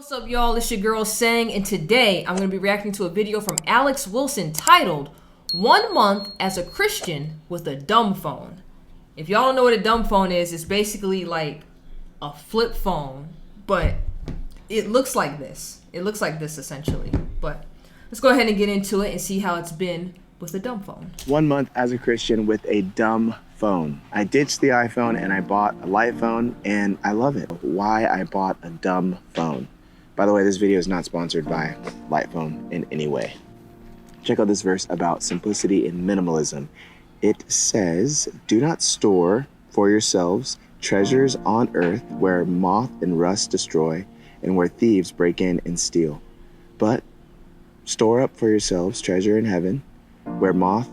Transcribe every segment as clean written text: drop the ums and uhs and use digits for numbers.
What's up, y'all? It's your girl Sang, and today I'm going to be reacting to a video from Alex Wilson titled 1 Month as a Christian with a Dumb Phone. If y'all don't know what a dumb phone is, it's basically like a flip phone, but it looks like this. It looks like this essentially. But let's go ahead and get into it and see how it's been with a dumb phone. 1 month as a Christian with a dumb phone. I ditched the iPhone and I bought a light phone, and I love it. Why I bought a dumb phone. By the way, this video is not sponsored by Lightphone in any way. Check out this verse about simplicity and minimalism. It says, "Do not store for yourselves treasures on earth where moth and rust destroy and where thieves break in and steal. But store up for yourselves treasure in heaven where moth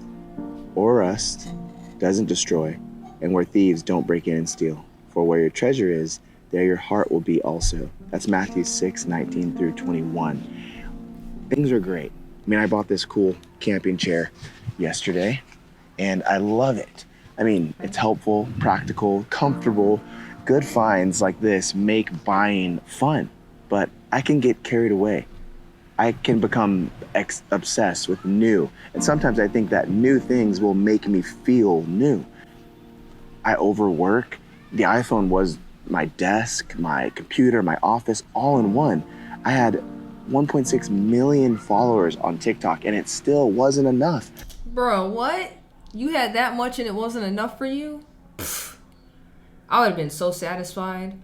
or rust doesn't destroy and where thieves don't break in and steal. For where your treasure is, there your heart will be also." That's Matthew 6:19 through 21. Things are great. I mean, I bought this cool camping chair yesterday, and I love it. I mean, it's helpful, practical, comfortable. Good finds like this make buying fun, but I can get carried away. I can become obsessed with new, and sometimes I think that new things will make me feel new. I overwork. The iPhone was my desk, my computer, my office, all in one. I had 1.6 million followers on TikTok, and it still wasn't enough. Bro, what? You had that much and it wasn't enough for you? Pfft. I would have been so satisfied.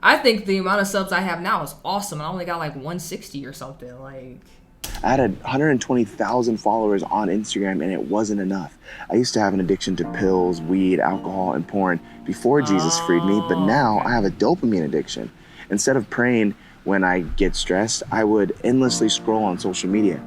I think the amount of subs I have now is awesome. I only got like 160 or something. I had 120,000 followers on Instagram, and it wasn't enough. I used to have an addiction to pills, weed, alcohol, and porn before Jesus freed me, but now I have a dopamine addiction. Instead of praying when I get stressed, I would endlessly scroll on social media.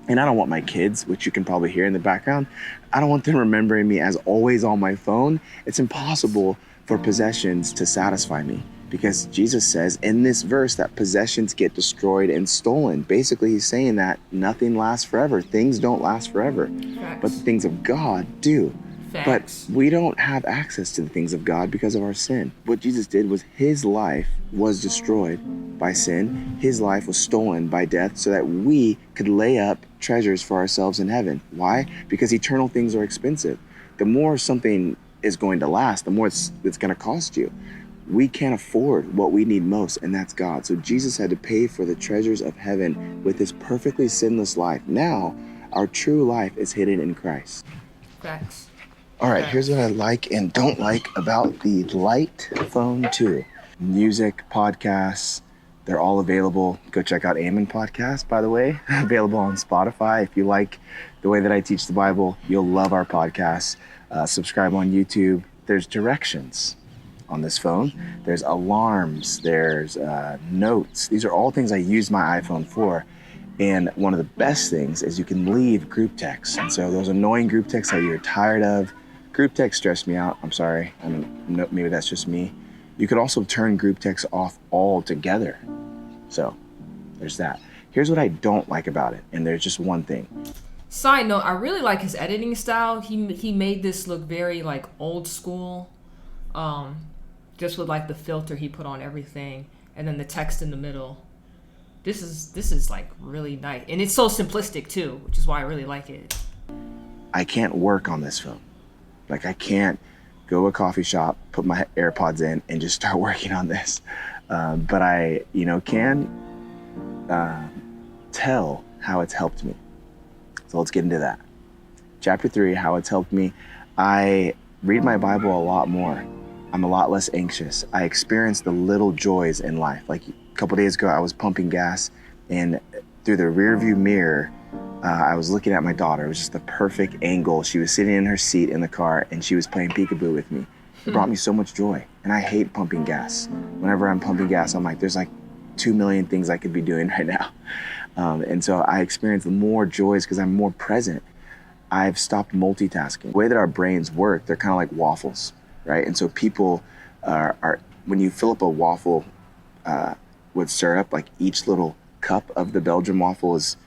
And I don't want my kids, which you can probably hear in the background, I don't want them remembering me as always on my phone. It's impossible for possessions to satisfy me, because Jesus says in this verse that possessions get destroyed and stolen. Basically, he's saying that nothing lasts forever. Things don't last forever. Facts. But the things of God do. Facts. But we don't have access to the things of God because of our sin. What Jesus did was his life was destroyed by sin. His life was stolen by death so that we could lay up treasures for ourselves in heaven. Why? Because eternal things are expensive. The more something is going to last, the more it's going to cost you. We can't afford what we need most, and that's God. So Jesus had to pay for the treasures of heaven with his perfectly sinless life. Now, our true life is hidden in Christ. Facts. All right, here's what I like and don't like about the Lightphone 2. Music, podcasts, they're all available. Go check out Amen Podcast, by the way. Available on Spotify. If you like the way that I teach the Bible, you'll love our podcast. Subscribe on YouTube. There's directions on this phone. There's alarms, there's notes. These are all things I use my iPhone for. And one of the best things is you can leave group texts. And so those annoying group texts that you're tired of, group texts stress me out. I'm sorry. I mean, maybe that's just me. You could also turn group texts off altogether. So there's that. Here's what I don't like about it. And there's just one thing. Side note, I really like his editing style. He made this look very like old school. Just with like the filter he put on everything, and then the text in the middle. This is like really nice, and it's so simplistic too, which is why I really like it. I can't work on this phone. Like, I can't go to a coffee shop, put my AirPods in, and just start working on this. But I, can tell how it's helped me. So let's get into that. Chapter 3, how it's helped me. I read my Bible a lot more. I'm a lot less anxious. I experience the little joys in life. Like a couple days ago, I was pumping gas, and through the rear view mirror, I was looking at my daughter. It was just the perfect angle. She was sitting in her seat in the car, and she was playing peekaboo with me. It brought me so much joy, and I hate pumping gas. Whenever I'm pumping gas, I'm like, there's like 2 million things I could be doing right now. And so I experience more joys because I'm more present. I've stopped multitasking. The way that our brains work, they're kind of like waffles. Right? And so people are when you fill up a waffle with syrup, like each little cup of the Belgian waffle is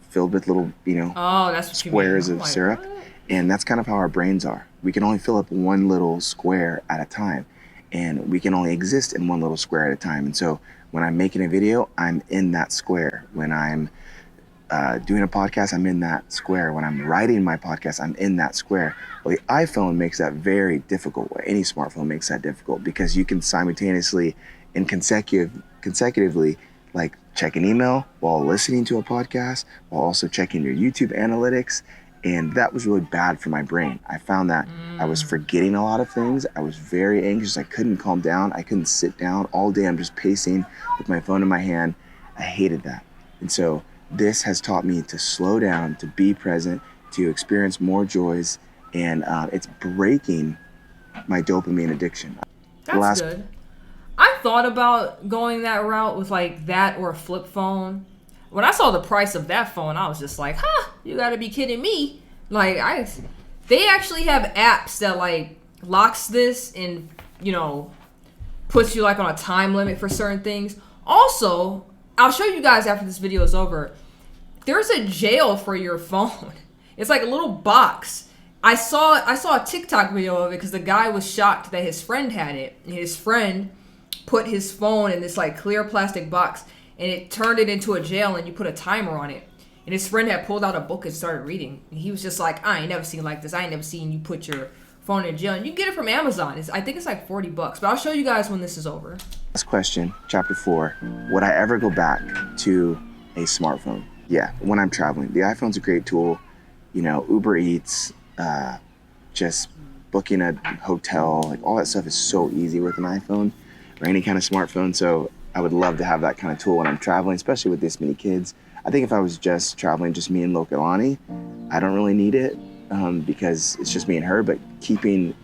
filled with little, That's squares of syrup. And that's kind of how our brains are. We can only fill up one little square at a time. and we can only exist in one little square at a time. And so when I'm making a video, I'm in that square. When I'm doing a podcast, I'm in that square. When I'm writing my podcast, I'm in that square. Well, the iPhone makes that very difficult. Any smartphone makes that difficult because you can simultaneously and consecutively like check an email while listening to a podcast, while also checking your YouTube analytics. And that was really bad for my brain. I found that I was forgetting a lot of things. I was very anxious. I couldn't calm down. I couldn't sit down all day. I'm just pacing with my phone in my hand. I hated that. And so this has taught me to slow down, to be present, to experience more joys, and it's breaking my dopamine addiction. That's good. I thought about going that route with like that or a flip phone. When I saw the price of that phone, I was just like, huh, you gotta be kidding me. Like, they actually have apps that like locks this and, you know, puts you like on a time limit for certain things. Also, I'll show you guys after this video is over. There's a jail for your phone. It's like a little box. I saw a TikTok video of it because the guy was shocked that his friend had it. And his friend put his phone in this like clear plastic box, and it turned it into a jail, and you put a timer on it. And his friend had pulled out a book and started reading. And he was just like, I ain't never seen like this. I ain't never seen you put your phone in jail. And you can get it from Amazon. I think it's like $40. But I'll show you guys when this is over. Last question, chapter 4. Would I ever go back to a smartphone? Yeah, when I'm traveling. The iPhone's a great tool. You know, Uber Eats, just booking a hotel, like all that stuff is so easy with an iPhone or any kind of smartphone. So I would love to have that kind of tool when I'm traveling, especially with this many kids. I think if I was just traveling, just me and Lokalani, I don't really need it because it's just me and her. But keeping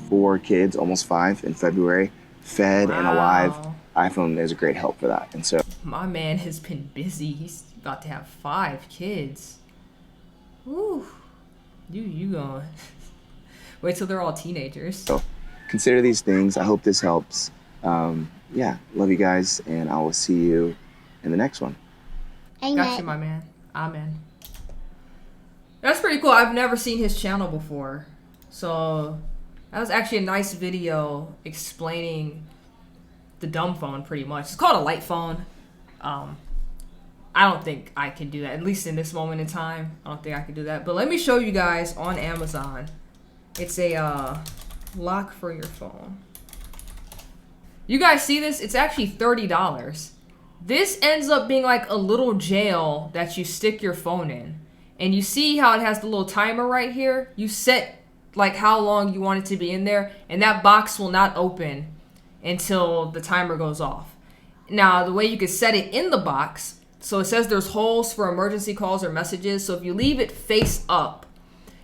4 kids, almost 5 in February, fed and alive, iPhone is a great help for that. And so my man has been busy. He's about to have 5 kids. Woo. You going. Wait till they're all teenagers. So consider these things. I hope this helps. Yeah, love you guys, and I will see you in the next one. Amen. Got you, my man. Amen. That's pretty cool. I've never seen his channel before. So that was actually a nice video explaining the dumb phone pretty much. It's called a light phone. I don't think I can do that, at least in this moment in time. I don't think I can do that. But let me show you guys on Amazon. It's a lock for your phone. You guys see this? It's actually $30. This ends up being like a little jail that you stick your phone in. And you see how it has the little timer right here? You set like how long you want it to be in there, and that box will not open until the timer goes off. Now, the way you can set it in the box, so it says there's holes for emergency calls or messages. So if you leave it face up,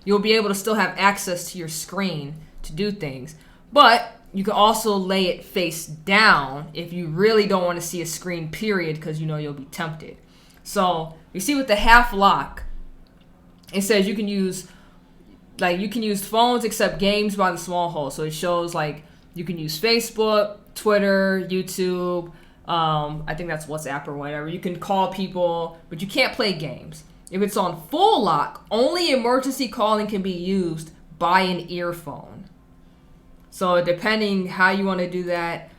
you'll be able to still have access to your screen to do things. But you can also lay it face down if you really don't want to see a screen, period, because you know you'll be tempted. So you see with the half lock, it says you can use phones except games by the small hole. So it shows like you can use Facebook, Twitter, YouTube, I think that's WhatsApp or whatever. You can call people, but you can't play games. If it's on full lock, only emergency calling can be used by an earphone. So depending how you want to do that,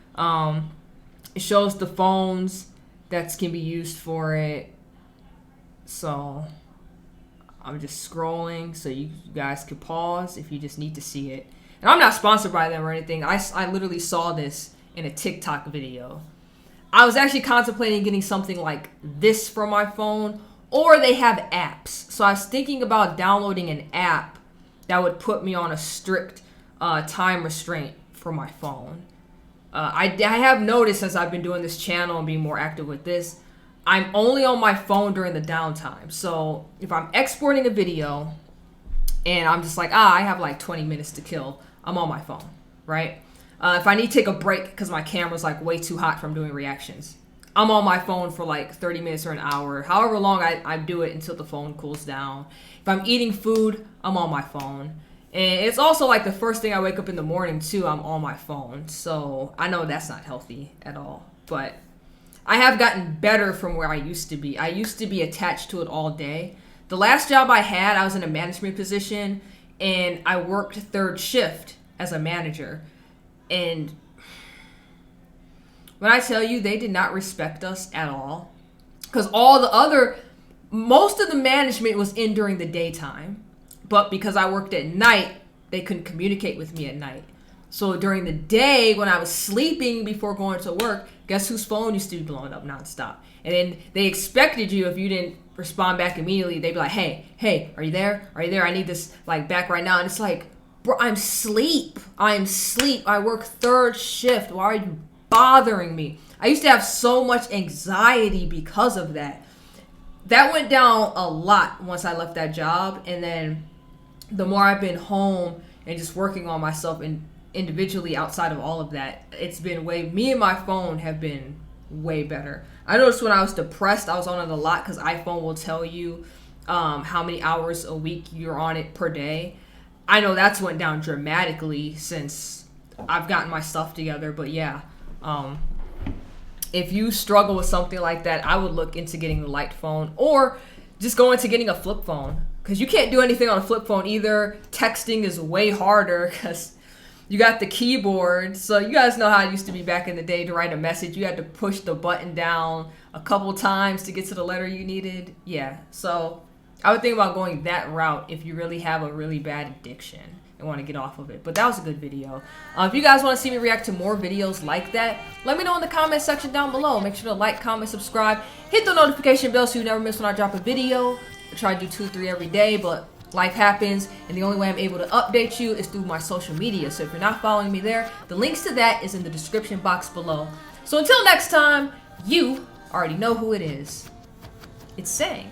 it shows the phones that can be used for it. So I'm just scrolling so you guys can pause if you just need to see it. And I'm not sponsored by them or anything. I literally saw this in a TikTok video. I was actually contemplating getting something like this for my phone, or they have apps. So I was thinking about downloading an app that would put me on a strict time restraint for my phone. I have noticed since I've been doing this channel and being more active with this, I'm only on my phone during the downtime. So if I'm exporting a video and I'm just like, I have like 20 minutes to kill, I'm on my phone, right? If I need to take a break because my camera's like way too hot from doing reactions, I'm on my phone for like 30 minutes or an hour, however long I do it until the phone cools down. If I'm eating food, I'm on my phone. And it's also like the first thing I wake up in the morning too, I'm on my phone. So I know that's not healthy at all, but I have gotten better from where I used to be. I used to be attached to it all day. The last job I had, I was in a management position and I worked third shift as a manager. And When I tell you they did not respect us at all, because most of the management was in during the daytime, but because I worked at night, they couldn't communicate with me at night. So during the day, when I was sleeping before going to work, guess whose phone used to be blowing up nonstop? And then they expected you, if you didn't respond back immediately, they'd be like, hey, are you there? Are you there? I need this like back right now. And it's like, bro, I'm asleep. I work third shift. Why are you bothering me? I used to have so much anxiety because of that. That went down a lot once I left that job. And then the more I've been home and just working on myself and individually outside of all of that, it's been me and my phone have been way better. I noticed when I was depressed, I was on it a lot because iPhone will tell you how many hours a week you're on it per day. I know that's went down dramatically since I've gotten my stuff together. But yeah, if you struggle with something like that, I would look into getting the light phone or just go into getting a flip phone, because you can't do anything on a flip phone either. Texting is way harder because you got the keyboard. So you guys know how it used to be back in the day to write a message. You had to push the button down a couple times to get to the letter you needed. Yeah, so I would think about going that route if you really have a really bad addiction and want to get off of it. But that was a good video. If you guys want to see me react to more videos like that, let me know in the comment section down below. Make sure to like, comment, subscribe, hit the notification bell so you never miss when I drop a video. I try to do 2 or 3 every day, but life happens, and the only way I'm able to update you is through my social media. So if you're not following me there, the links to that is in the description box below. So until next time, you already know who it is. It's Sang.